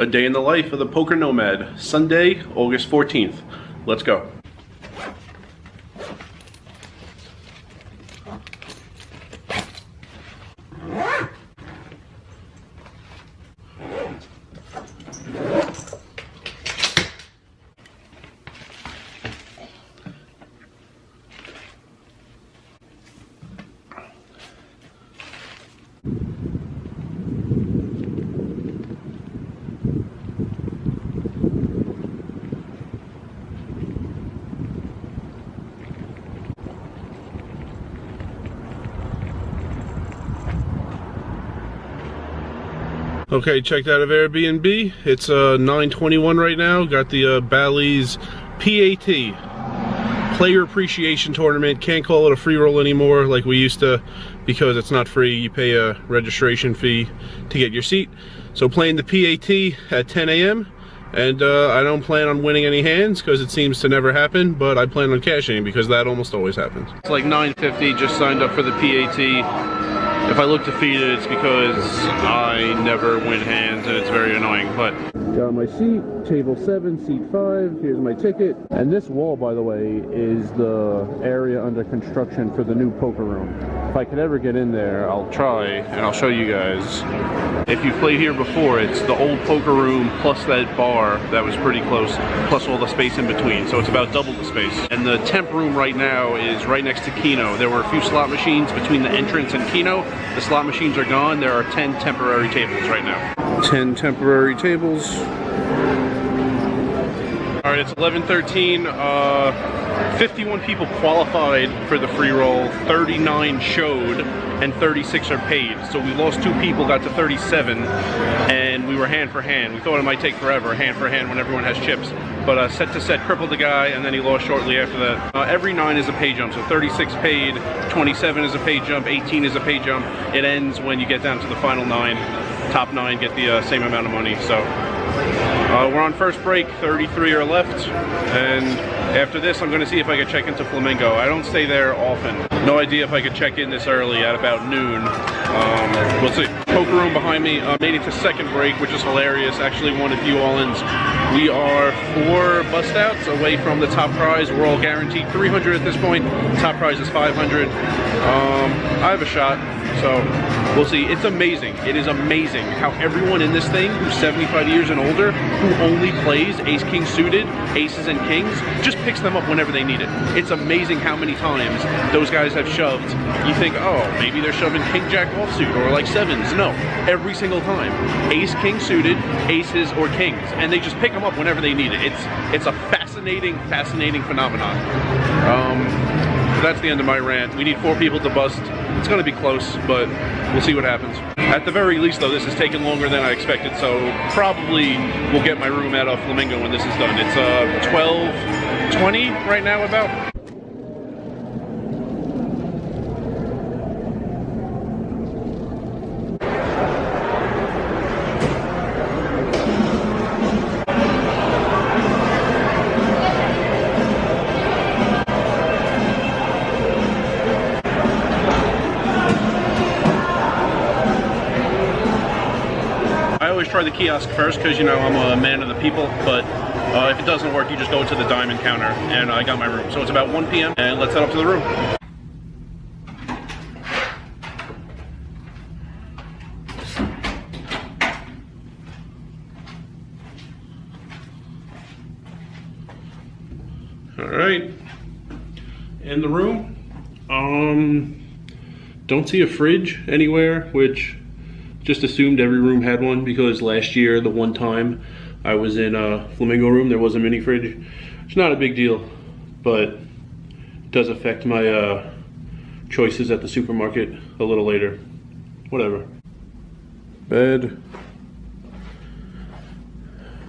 A day in the life of the Poker Nomad, Sunday, August 14th. Let's go. Okay, checked out of Airbnb. It's 9:21 right now. Got the Bally's PAT, Player Appreciation Tournament. Can't call it a free roll anymore like we used to, because it's not free. You pay a registration fee to get your seat. So playing the PAT at 10 a.m. and I don't plan on winning any hands because it seems to never happen, but I plan on cashing because that almost always happens. It's like 9:50, just signed up for the PAT. If I look defeated, it's because I never win hands and it's very annoying, but... Got my seat, table 7, seat 5, here's my ticket. And this wall, by the way, is the area under construction for the new poker room. If I could ever get in there, I'll try and I'll show you guys. If you've played here before, it's the old poker room plus that bar that was pretty close, plus all the space in between, so it's about double the space. And the temp room right now is right next to Keno. There were a few slot machines between the entrance and Keno. The slot machines are gone. There are 10 temporary tables right now. 10 temporary tables. Alright, it's 11:13. 51 people qualified for the free roll, 39 showed, and 36 are paid. So we lost 2 people, got to 37, and we were hand for hand. We thought it might take forever, hand for hand when everyone has chips. But set to set crippled the guy, and then he lost shortly after that. Every 9 is a pay jump, so 36 paid, 27 is a pay jump, 18 is a pay jump. It ends when you get down to the final 9. Top 9 get the same amount of money. So we're on first break, 33 are left, and after this I'm going to see if I can check into Flamingo. I don't stay there often. No idea if I could check in this early at about noon. We'll see. Poker room behind me. Made it to second break, which is hilarious. Actually won a few all-ins. We are 4 bust outs away from the top prize. We're all guaranteed 300 at this point. Top prize is 500. I have a shot, so we'll see. It's amazing. It is amazing how everyone in this thing who's 75 years and older, who only plays ace king suited, aces and kings, just picks them up whenever they need it. It's amazing how many times those guys have shoved. You think, oh, maybe they're shoving king jack offsuit or like 7s. No, every single time. Ace king suited, aces or kings, and they just pick them up whenever they need it. It's a fascinating phenomenon. That's the end of my rant. We need 4 people to bust. It's going to be close, but we'll see what happens. At the very least, though, this has taken longer than I expected, so probably we'll get my room out of Flamingo when this is done. It's 12:20 right now about. Try the kiosk first because, you know, I'm a man of the people, but if it doesn't work, you just go to the diamond counter, and I got my room. So it's about 1 p.m. and let's head up to the room. Alright, in the room, don't see a fridge anywhere, which just assumed every room had one because last year, the one time I was in a Flamingo room, there was a mini fridge. It's not a big deal, but it does affect my choices at the supermarket a little later. Whatever. Bed.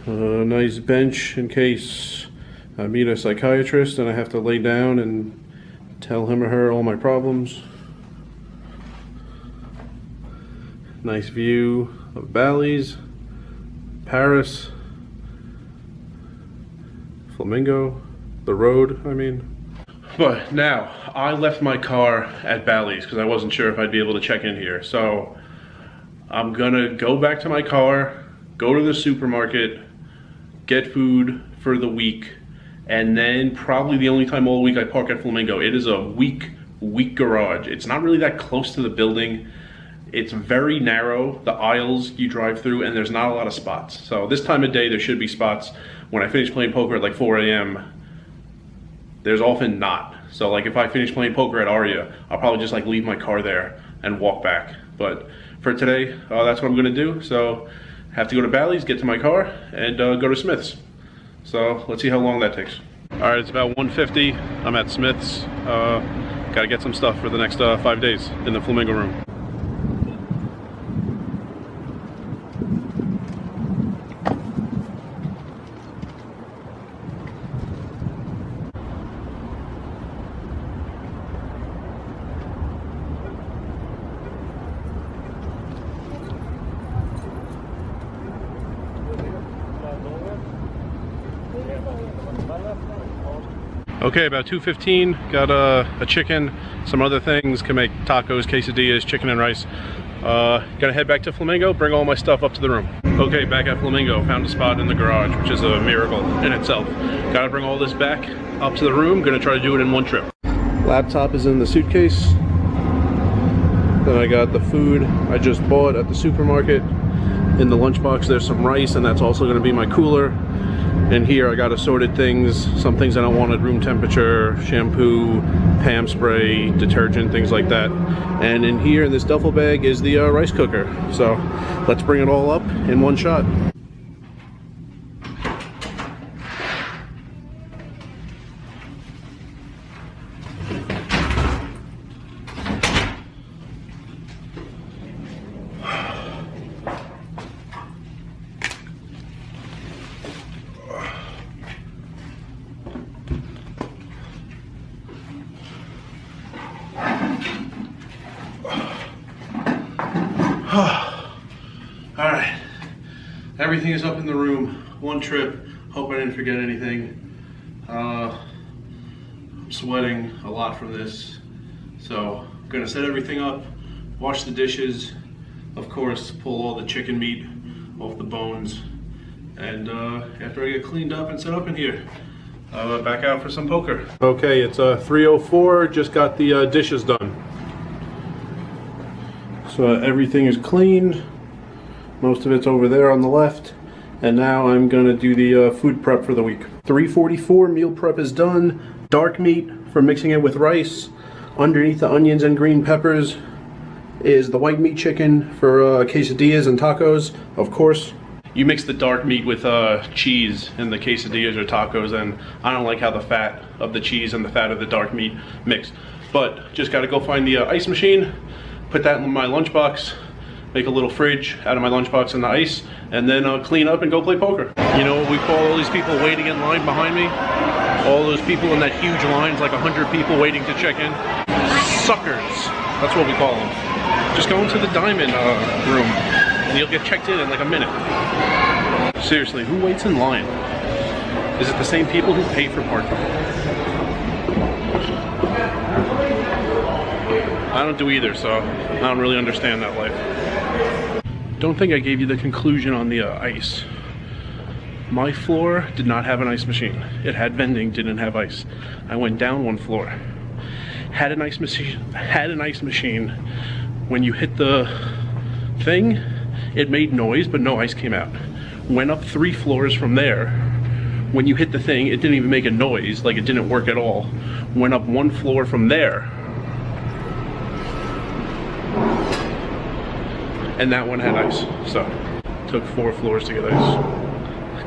Nice bench in case I meet a psychiatrist and I have to lay down and tell him or her all my problems. Nice view of Bally's, Paris, Flamingo, the road, I mean. But now, I left my car at Bally's because I wasn't sure if I'd be able to check in here. So I'm gonna go back to my car, go to the supermarket, get food for the week, and then probably the only time all week I park at Flamingo. It is a weak garage. It's not really that close to the building. It's very narrow, the aisles you drive through, and there's not a lot of spots. So this time of day, there should be spots. When I finish playing poker at like 4 a.m., there's often not. So like if I finish playing poker at Aria, I'll probably just like leave my car there and walk back. But for today, that's what I'm gonna do. So I have to go to Bally's, get to my car, and go to Smith's. So let's see how long that takes. All right, it's about 1:50. I'm at Smith's. Gotta get some stuff for the next 5 days in the Flamingo room. Okay, about 2:15, got a chicken, some other things, can make tacos, quesadillas, chicken and rice. Gonna head back to Flamingo, bring all my stuff up to the room. Okay, back at Flamingo, found a spot in the garage, which is a miracle in itself. Gotta bring all this back up to the room, gonna try to do it in one trip. Laptop is in the suitcase. Then I got the food I just bought at the supermarket. In the lunchbox there's some rice, and that's also gonna be my cooler. And here I got assorted things, some things I don't want at room temperature, shampoo, Pam spray, detergent, things like that. And in here in this duffel bag is the rice cooker. So let's bring it all up in one shot. Alright, everything is up in the room, one trip. Hope I didn't forget anything. I'm sweating a lot from this, so I'm gonna set everything up, wash the dishes, of course pull all the chicken meat off the bones, and after I get cleaned up and set up in here, back out for some poker. Okay, it's 3:04, just got the dishes done. So everything is cleaned. Most of it's over there on the left. And now I'm gonna do the food prep for the week. 3:44, meal prep is done. Dark meat for mixing it with rice. Underneath the onions and green peppers is the white meat chicken for quesadillas and tacos, of course. You mix the dark meat with cheese in the quesadillas or tacos, and I don't like how the fat of the cheese and the fat of the dark meat mix. But just gotta go find the ice machine, put that in my lunchbox, make a little fridge out of my lunchbox and the ice, and then clean up and go play poker. You know what we call all these people waiting in line behind me? All those people in that huge lines, like 100 people waiting to check in. Suckers, that's what we call them. Just go into the diamond room and you'll get checked in like a minute. Seriously, who waits in line? Is it the same people who pay for parking? I don't do either, so I don't really understand that life. Don't think I gave you the conclusion on the ice. My floor did not have an ice machine. It had vending, didn't have ice. I went down one floor. Had an ice machine. When you hit the thing, it made noise, but no ice came out. Went up 3 floors from there. When you hit the thing, it didn't even make a noise, like it didn't work at all. Went up 1 floor from there, and that one had ice. So took 4 floors to get ice.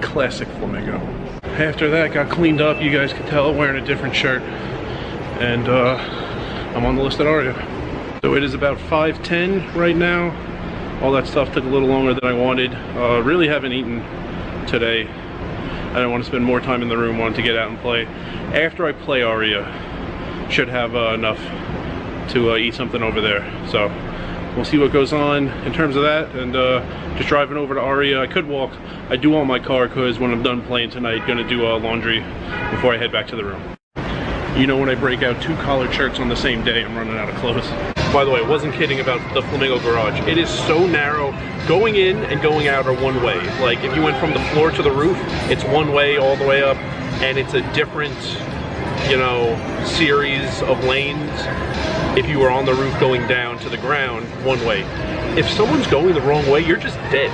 Classic Flamingo. After that, got cleaned up. You guys could tell, wearing a different shirt, and I'm on the list at Aria. So it is about 5:10 right now. All that stuff took a little longer than I wanted. Really haven't eaten today. I don't want to spend more time in the room, wanted to get out and play. After I play Aria, should have enough to eat something over there. So we'll see what goes on in terms of that, and just driving over to Aria. I could walk. I do want my car because when I'm done playing tonight, gonna do laundry before I head back to the room. You know, when I break out 2 collared shirts on the same day, I'm running out of clothes. By the way, I wasn't kidding about the Flamingo Garage. It is so narrow. Going in and going out are one way. Like if you went from the floor to the roof, it's one way all the way up, and it's a different, you know, series of lanes. If you were on the roof going down to the ground, one way. If someone's going the wrong way, you're just dead.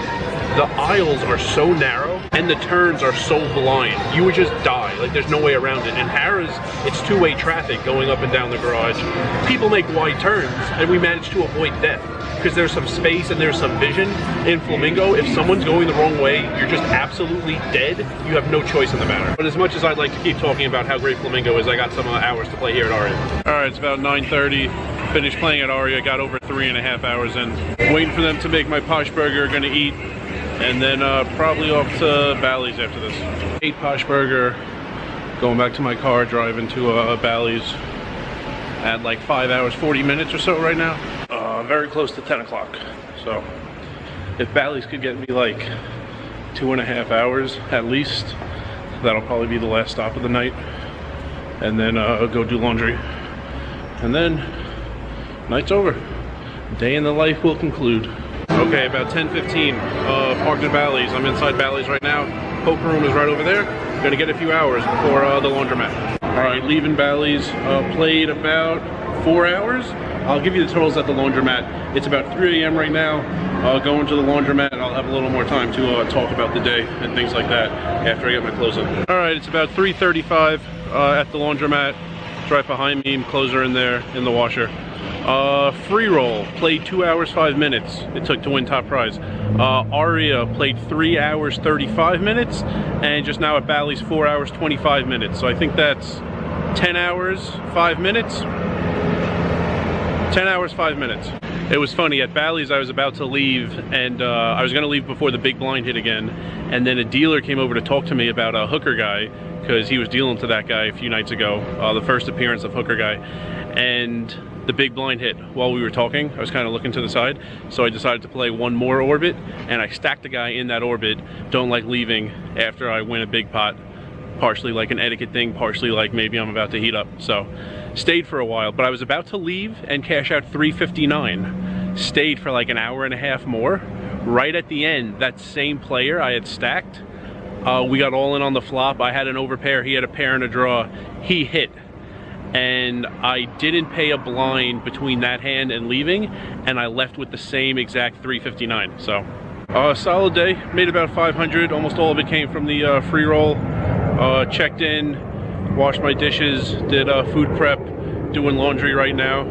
The aisles are so narrow and the turns are so blind. You would just die. Like there's no way around it. In Harrah's, it's two-way traffic going up and down the garage. People make wide turns and we manage to avoid death because there's some space and there's some vision. In Flamingo, if someone's going the wrong way, you're just absolutely dead. You have no choice in the matter. But as much as I'd like to keep talking about how great Flamingo is, I got some hours to play here at Aria. All right, it's about 9:30. Finished playing at Aria, got over 3.5 hours in. Waiting for them to make my Posh Burger, gonna eat, and then probably off to Bally's after this. Ate Posh Burger, going back to my car, driving to Bally's at like 5 hours, 40 minutes or so right now. Very close to 10 o'clock. So if Bally's could get me like 2.5 hours at least, that'll probably be the last stop of the night. And then I'll go do laundry. And then night's over. Day in the life will conclude. Okay, about 10:15, parked at Bally's. I'm inside Bally's right now. Poker room is right over there. Gonna get a few hours before the laundromat. All right, leaving Bally's, played about 4 hours. I'll give you the totals at the laundromat. It's about 3 a.m. right now. Going to the laundromat, I'll have a little more time to talk about the day and things like that after I get my clothes on. All right, it's about 3:35 at the laundromat. It's right behind me, clothes are in there, in the washer. Free roll, played 2 hours, 5 minutes. It took to win top prize. Aria played 3 hours, 35 minutes. And just now at Bally's, 4 hours, 25 minutes. So I think that's 10 hours, 5 minutes. 10 hours, 5 minutes. It was funny, at Bally's I was about to leave, and I was gonna leave before the big blind hit again, and then a dealer came over to talk to me about a Hooker Guy, because he was dealing to that guy a few nights ago, the first appearance of Hooker Guy, and the big blind hit while we were talking. I was kind of looking to the side, so I decided to play one more orbit, and I stacked the guy in that orbit. Don't like leaving after I win a big pot, partially like an etiquette thing, partially like maybe I'm about to heat up, so stayed for a while. But I was about to leave and cash out $359. Stayed for like an hour and a half more. Right at the end, that same player I had stacked, we got all in on the flop. I had an overpair, he had a pair and a draw. He hit, and I didn't pay a blind between that hand and leaving, and I left with the same exact $359. So solid day. Made about 500. Almost all of it came from the free roll. Checked in, washed my dishes, did food prep, doing laundry right now,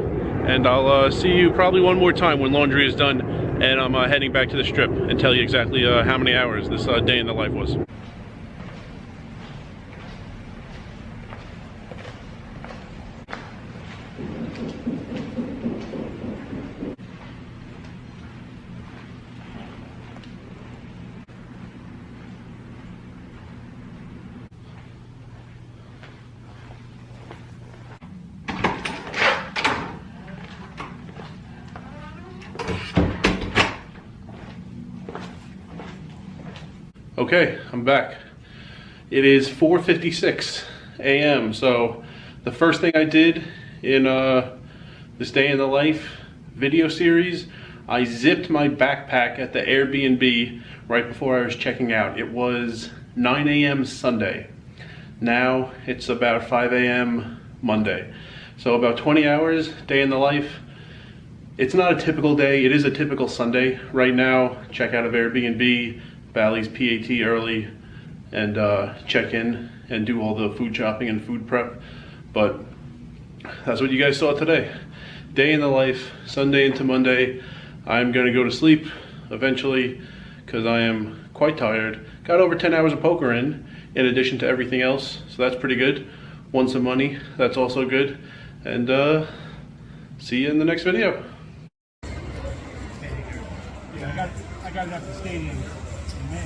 and I'll see you probably one more time when laundry is done and I'm heading back to the strip and tell you exactly how many hours this day in the life was. Okay, I'm back. It is 4:56 a.m. So the first thing I did in this day in the life video series, I zipped my backpack at the Airbnb right before I was checking out. It was 9 a.m. Sunday. Now it's about 5 a.m. Monday. So about 20 hours, day in the life. It's not a typical day, it is a typical Sunday. Right now, check out of Airbnb, Bally's PAT early, and check in and do all the food shopping and food prep. But that's what you guys saw today. Day in the life, Sunday into Monday. I'm gonna go to sleep eventually because I am quite tired. Got over 10 hours of poker in addition to everything else, so that's pretty good. Won some money, that's also good. And see you in the next video. Yeah, I got it at the stadium. Man.